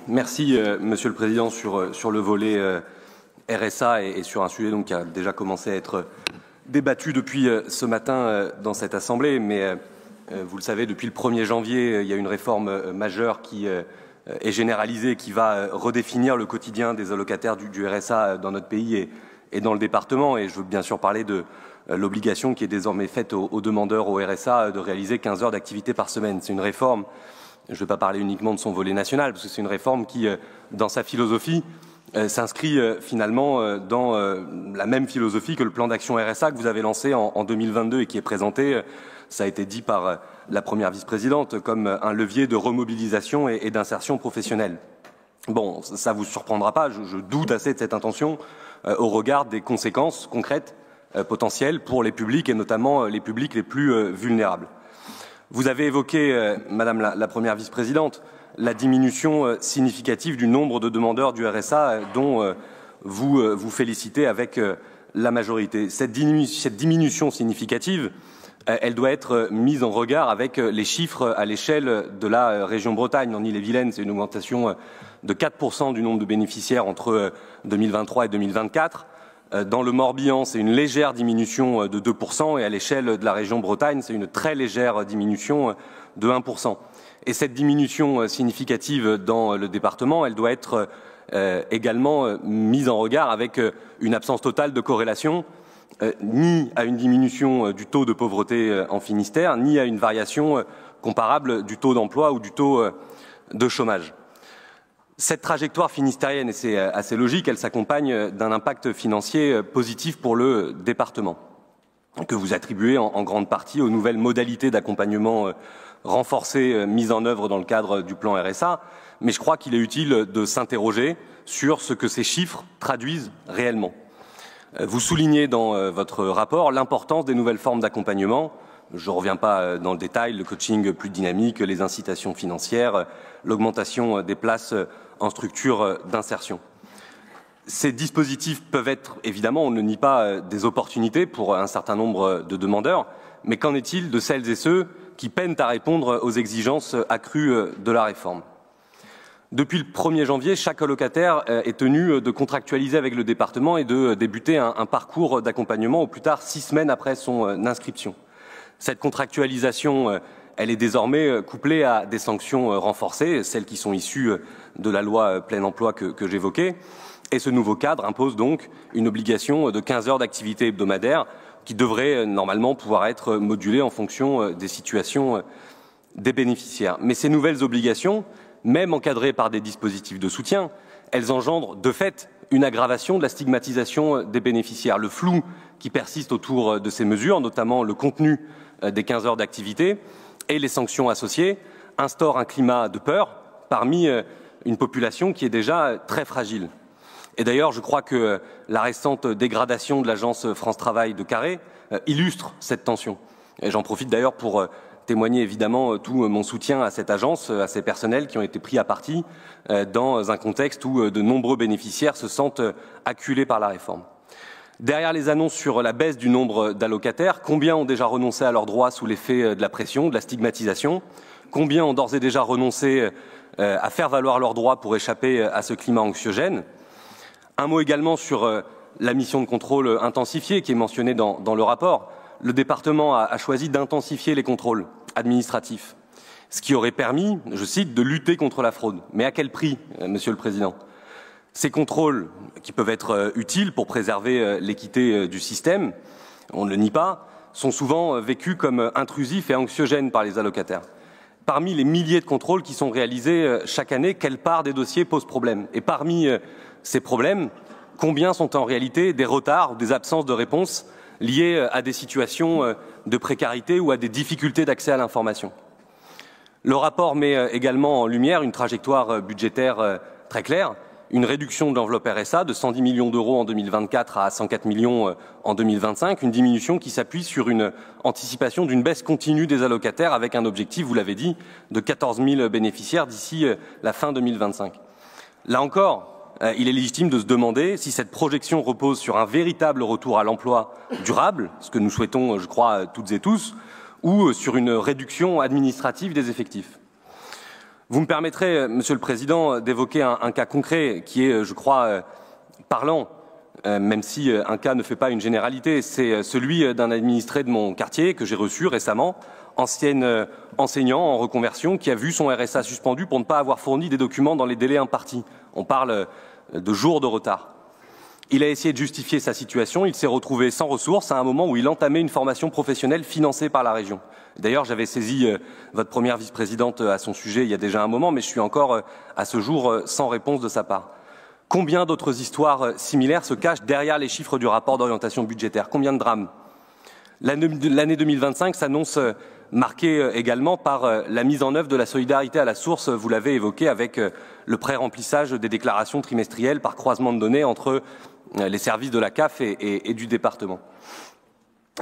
Merci, Monsieur le Président, sur le volet RSA et sur un sujet donc, qui a déjà commencé à être débattu depuis ce matin dans cette Assemblée. Mais vous le savez, depuis le 1er janvier, il y a une réforme majeure qui est généralisée, qui va redéfinir le quotidien des allocataires du RSA dans notre pays et dans le département. Et je veux bien sûr parler de l'obligation qui est désormais faite aux demandeurs au RSA de réaliser 15 heures d'activité par semaine. C'est une réforme. Je ne vais pas parler uniquement de son volet national, parce que c'est une réforme qui, dans sa philosophie, s'inscrit finalement dans la même philosophie que le plan d'action RSA que vous avez lancé en 2022 et qui est présenté, ça a été dit par la première vice-présidente, comme un levier de remobilisation et d'insertion professionnelle. Bon, ça ne vous surprendra pas, je doute assez de cette intention au regard des conséquences concrètes potentielles pour les publics et notamment les publics les plus vulnérables. Vous avez évoqué, Madame la Première vice-présidente, la diminution significative du nombre de demandeurs du RSA dont vous vous félicitez avec la majorité. Cette diminution significative, elle doit être mise en regard avec les chiffres à l'échelle de la région Bretagne. En Ille-et-Vilaine, c'est une augmentation de 4% du nombre de bénéficiaires entre 2023 et 2024. Dans le Morbihan, c'est une légère diminution de 2% et à l'échelle de la région Bretagne, c'est une très légère diminution de 1%. Et cette diminution significative dans le département, elle doit être également mise en regard avec une absence totale de corrélation, ni à une diminution du taux de pauvreté en Finistère, ni à une variation comparable du taux d'emploi ou du taux de chômage. Cette trajectoire finistérienne, et c'est assez logique, elle s'accompagne d'un impact financier positif pour le département, que vous attribuez en grande partie aux nouvelles modalités d'accompagnement renforcées mises en œuvre dans le cadre du plan RSA. Mais je crois qu'il est utile de s'interroger sur ce que ces chiffres traduisent réellement. Vous soulignez dans votre rapport l'importance des nouvelles formes d'accompagnement. Je ne reviens pas dans le détail, le coaching plus dynamique, les incitations financières, l'augmentation des places en structure d'insertion. Ces dispositifs peuvent être, évidemment, on ne nie pas, des opportunités pour un certain nombre de demandeurs, mais qu'en est-il de celles et ceux qui peinent à répondre aux exigences accrues de la réforme? Depuis le 1er janvier, chaque allocataire est tenu de contractualiser avec le département et de débuter un parcours d'accompagnement au plus tard 6 semaines après son inscription. Cette contractualisation, elle est désormais couplée à des sanctions renforcées, celles qui sont issues de la loi plein emploi que j'évoquais. Et ce nouveau cadre impose donc une obligation de 15 heures d'activité hebdomadaire qui devrait normalement pouvoir être modulée en fonction des situations des bénéficiaires. Mais ces nouvelles obligations, même encadrées par des dispositifs de soutien, elles engendrent de fait une aggravation de la stigmatisation des bénéficiaires. Le flou qui persiste autour de ces mesures, notamment le contenu des 15 heures d'activité et les sanctions associées, instaure un climat de peur parmi une population qui est déjà très fragile. Et d'ailleurs, je crois que la récente dégradation de l'agence France Travail de Carré illustre cette tension. Et j'en profite d'ailleurs pour témoigner évidemment tout mon soutien à cette agence, à ses personnels qui ont été pris à partie dans un contexte où de nombreux bénéficiaires se sentent acculés par la réforme. Derrière les annonces sur la baisse du nombre d'allocataires, combien ont déjà renoncé à leurs droits sous l'effet de la pression, de la stigmatisation? Combien ont d'ores et déjà renoncé à faire valoir leurs droits pour échapper à ce climat anxiogène? Un mot également sur la mission de contrôle intensifiée qui est mentionnée dans le rapport. Le département a choisi d'intensifier les contrôles administratifs, ce qui aurait permis, je cite, de lutter contre la fraude. Mais à quel prix, Monsieur le Président? Ces contrôles, qui peuvent être utiles pour préserver l'équité du système, on ne le nie pas, sont souvent vécus comme intrusifs et anxiogènes par les allocataires. Parmi les milliers de contrôles qui sont réalisés chaque année, quelle part des dossiers pose problème? Et parmi ces problèmes, combien sont en réalité des retards ou des absences de réponse liées à des situations de précarité ou à des difficultés d'accès à l'information? Le rapport met également en lumière une trajectoire budgétaire très claire, une réduction de l'enveloppe RSA de 110 millions d'euros en 2024 à 104 millions en 2025, une diminution qui s'appuie sur une anticipation d'une baisse continue des allocataires avec un objectif, vous l'avez dit, de 14 000 bénéficiaires d'ici la fin 2025. Là encore, il est légitime de se demander si cette projection repose sur un véritable retour à l'emploi durable, ce que nous souhaitons, je crois, toutes et tous, ou sur une réduction administrative des effectifs. Vous me permettrez, Monsieur le Président, d'évoquer un cas concret qui est, je crois, parlant, même si un cas ne fait pas une généralité. C'est celui d'un administré de mon quartier que j'ai reçu récemment, ancien enseignant en reconversion, qui a vu son RSA suspendu pour ne pas avoir fourni des documents dans les délais impartis. On parle de jours de retard. Il a essayé de justifier sa situation, il s'est retrouvé sans ressources à un moment où il entamait une formation professionnelle financée par la région. D'ailleurs, j'avais saisi votre première vice-présidente à son sujet il y a déjà un moment, mais je suis encore à ce jour sans réponse de sa part. Combien d'autres histoires similaires se cachent derrière les chiffres du rapport d'orientation budgétaire? Combien de drames? L'année 2025 s'annonce marquée également par la mise en œuvre de la solidarité à la source, vous l'avez évoqué, avec le pré-remplissage des déclarations trimestrielles par croisement de données entre les services de la CAF et du département.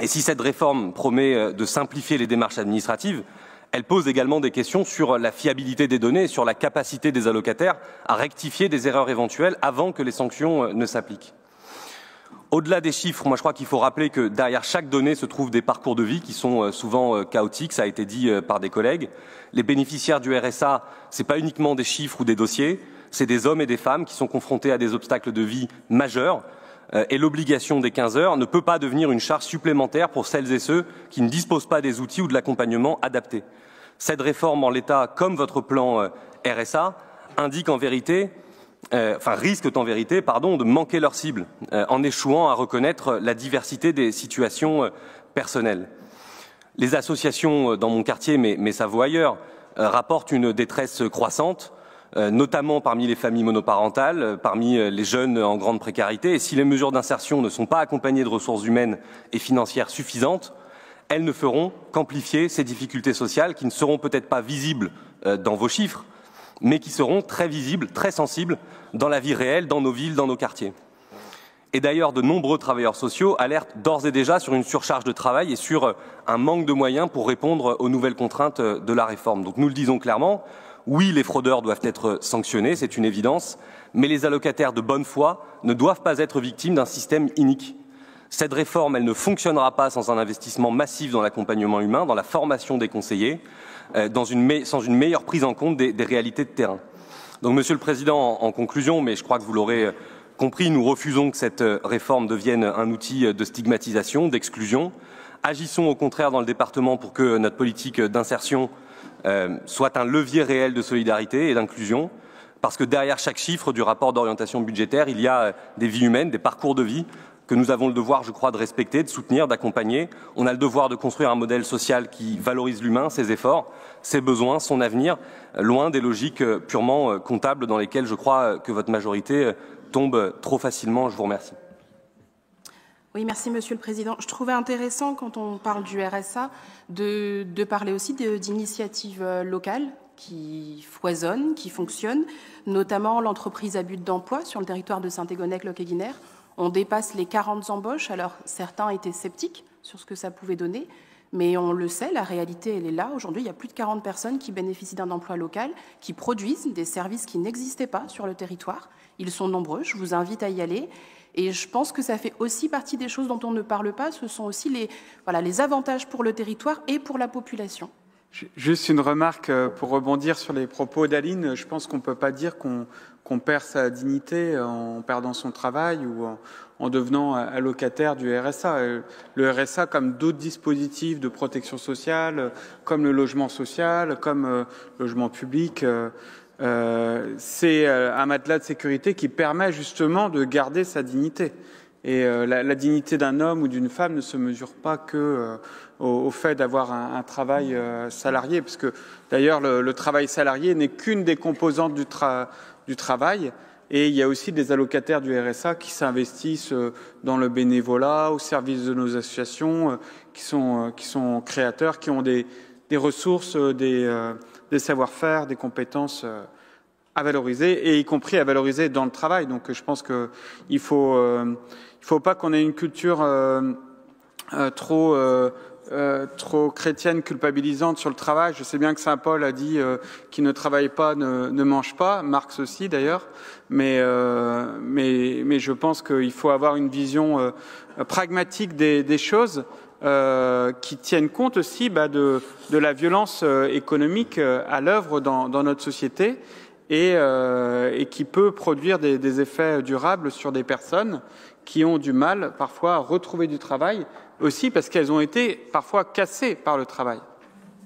Et si cette réforme promet de simplifier les démarches administratives, elle pose également des questions sur la fiabilité des données et sur la capacité des allocataires à rectifier des erreurs éventuelles avant que les sanctions ne s'appliquent. Au-delà des chiffres, moi je crois qu'il faut rappeler que derrière chaque donnée se trouvent des parcours de vie qui sont souvent chaotiques, ça a été dit par des collègues. Les bénéficiaires du RSA, ce n'est pas uniquement des chiffres ou des dossiers, c'est des hommes et des femmes qui sont confrontés à des obstacles de vie majeurs. Et l'obligation des 15 heures ne peut pas devenir une charge supplémentaire pour celles et ceux qui ne disposent pas des outils ou de l'accompagnement adaptés. Cette réforme en l'état, comme votre plan RSA, indique en vérité, risquent en vérité de manquer leur cible en échouant à reconnaître la diversité des situations personnelles. Les associations dans mon quartier, mais ça vaut ailleurs, rapportent une détresse croissante, notamment parmi les familles monoparentales, parmi les jeunes en grande précarité. Et si les mesures d'insertion ne sont pas accompagnées de ressources humaines et financières suffisantes, elles ne feront qu'amplifier ces difficultés sociales qui ne seront peut-être pas visibles dans vos chiffres, mais qui seront très visibles, très sensibles dans la vie réelle, dans nos villes, dans nos quartiers. Et d'ailleurs, de nombreux travailleurs sociaux alertent d'ores et déjà sur une surcharge de travail et sur un manque de moyens pour répondre aux nouvelles contraintes de la réforme. Donc nous le disons clairement, oui, les fraudeurs doivent être sanctionnés, c'est une évidence, mais les allocataires de bonne foi ne doivent pas être victimes d'un système inique. Cette réforme, elle ne fonctionnera pas sans un investissement massif dans l'accompagnement humain, dans la formation des conseillers, sans une meilleure prise en compte des réalités de terrain. Donc, Monsieur le Président, en conclusion, mais je crois que vous l'aurez compris, nous refusons que cette réforme devienne un outil de stigmatisation, d'exclusion. Agissons au contraire dans le département pour que notre politique d'insertion soit un levier réel de solidarité et d'inclusion, parce que derrière chaque chiffre du rapport d'orientation budgétaire, il y a des vies humaines, des parcours de vie que nous avons le devoir, je crois, de respecter, de soutenir, d'accompagner. On a le devoir de construire un modèle social qui valorise l'humain, ses efforts, ses besoins, son avenir, loin des logiques purement comptables dans lesquelles je crois que votre majorité tombe trop facilement. Je vous remercie. Oui, merci Monsieur le Président. Je trouvais intéressant, quand on parle du RSA, de parler aussi d'initiatives locales qui foisonnent, qui fonctionnent, notamment l'entreprise à but d'emploi sur le territoire de Saint-Égonec-Locquéguinère. On dépasse les 40 embauches, alors certains étaient sceptiques sur ce que ça pouvait donner, mais on le sait, la réalité, elle est là. Aujourd'hui, il y a plus de 40 personnes qui bénéficient d'un emploi local, qui produisent des services qui n'existaient pas sur le territoire. Ils sont nombreux, je vous invite à y aller. Et je pense que ça fait aussi partie des choses dont on ne parle pas. Ce sont aussi les avantages pour le territoire et pour la population. Juste une remarque pour rebondir sur les propos d'Aline. Je pense qu'on ne peut pas dire qu'on perd sa dignité en perdant son travail ou en devenant allocataire du RSA. Le RSA, comme d'autres dispositifs de protection sociale, comme le logement social, comme le logement public, c'est un matelas de sécurité qui permet justement de garder sa dignité. Et la dignité d'un homme ou d'une femme ne se mesure pas que au fait d'avoir un travail salarié, parce que d'ailleurs le travail salarié n'est qu'une des composantes du travail. Et il y a aussi des allocataires du RSA qui s'investissent dans le bénévolat, au service de nos associations, qui sont créateurs, qui ont des ressources, des savoir-faire, des compétences à valoriser, et y compris à valoriser dans le travail. Donc je pense qu'il faut pas qu'on ait une culture trop chrétienne, culpabilisante sur le travail. Je sais bien que saint Paul a dit qui ne travaille pas ne mange pas, Marx aussi d'ailleurs, mais je pense qu'il faut avoir une vision pragmatique des choses. qui tiennent compte aussi de la violence économique à l'œuvre dans notre société et qui peut produire des effets durables sur des personnes qui ont du mal parfois à retrouver du travail, aussi parce qu'elles ont été parfois cassées par le travail.